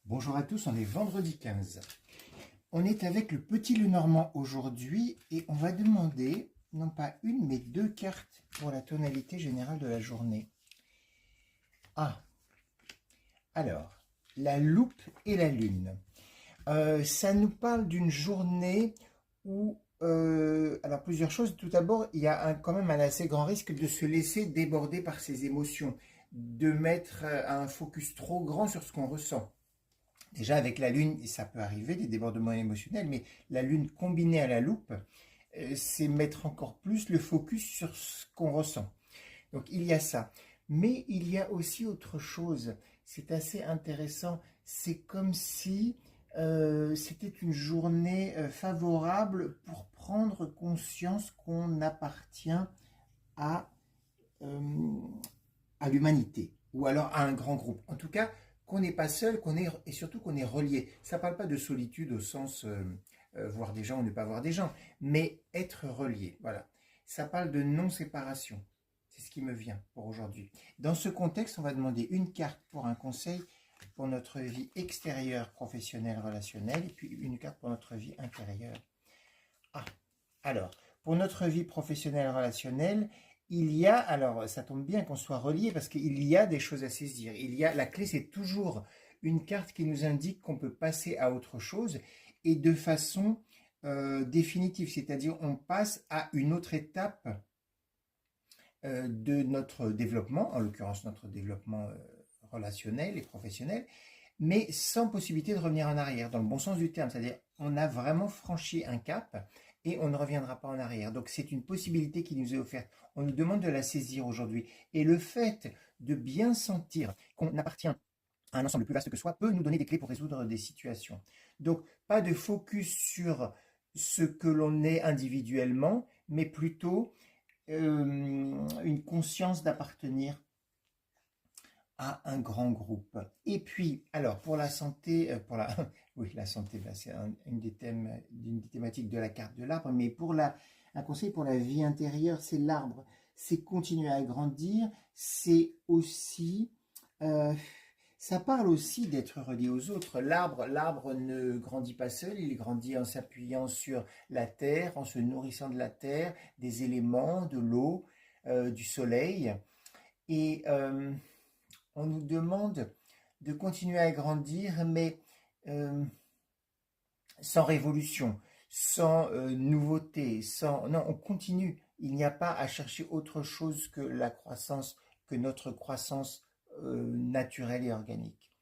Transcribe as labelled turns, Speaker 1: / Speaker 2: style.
Speaker 1: Bonjour à tous, on est vendredi 15. On est avec le petit Lenormand aujourd'hui et on va demander non pas une mais deux cartes pour la tonalité générale de la journée. Ah, alors, la loupe et la lune. Ça nous parle d'une journée où, alors plusieurs choses. Tout d'abord, il y a quand même un assez grand risque de se laisser déborder par ses émotions, de mettre un focus trop grand sur ce qu'on ressent. Déjà avec la lune, ça peut arriver, des débordements émotionnels, mais la lune combinée à la loupe, c'est mettre encore plus le focus sur ce qu'on ressent. Donc il y a ça. Mais il y a aussi autre chose. C'est assez intéressant. C'est comme si c'était une journée favorable pour prendre conscience qu'on appartient à, euh, à l'humanité, ou alors à un grand groupe. En tout cas, qu'on n'est pas seul, et surtout qu'on est relié. Ça ne parle pas de solitude au sens voir des gens ou ne pas voir des gens, mais être relié. Voilà. Ça parle de non-séparation. C'est ce qui me vient pour aujourd'hui. Dans ce contexte, on va demander une carte pour un conseil pour notre vie extérieure, professionnelle, relationnelle, et puis une carte pour notre vie intérieure. Ah, alors, pour notre vie professionnelle, relationnelle, il y a, alors ça tombe bien qu'on soit relié parce qu'il y a des choses à saisir. La clé, c'est toujours une carte qui nous indique qu'on peut passer à autre chose et de façon définitive, c'est-à-dire on passe à une autre étape de notre développement, en l'occurrence notre développement relationnel et professionnel, mais sans possibilité de revenir en arrière, dans le bon sens du terme, c'est-à-dire on a vraiment franchi un cap et on ne reviendra pas en arrière. Donc c'est une possibilité qui nous est offerte. On nous demande de la saisir aujourd'hui. Et le fait de bien sentir qu'on appartient à un ensemble plus vaste que soi peut nous donner des clés pour résoudre des situations. Donc pas de focus sur ce que l'on est individuellement, mais plutôt une conscience d'appartenir à un grand groupe. Et puis, alors, pour la santé, oui, la santé, c'est une des thématiques de la carte de l'arbre, mais un conseil pour la vie intérieure, c'est l'arbre. C'est continuer à grandir, c'est aussi, euh, ça parle aussi d'être relié aux autres. L'arbre ne grandit pas seul, il grandit en s'appuyant sur la terre, en se nourrissant de la terre, des éléments, de l'eau, du soleil. Et on nous demande de continuer à grandir, mais euh, sans révolution, sans nouveauté, sans... Non, on continue. Il n'y a pas à chercher autre chose que la croissance, que notre croissance naturelle et organique.